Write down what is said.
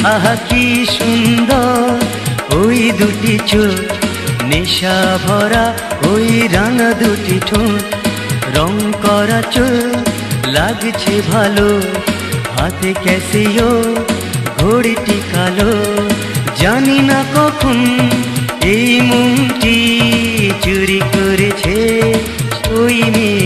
আহা কি সুন্দর ওই দুটি চোখ, নেশা ভরা ওই রাঙা দুটি ঠোঁট, রং করা চোখ লাগছে ভালো, হাতে ক্যাসিও ঘড়িটি কালো। জানি না কখন এই মনটি চুরি করেছে ওই মেয়ে।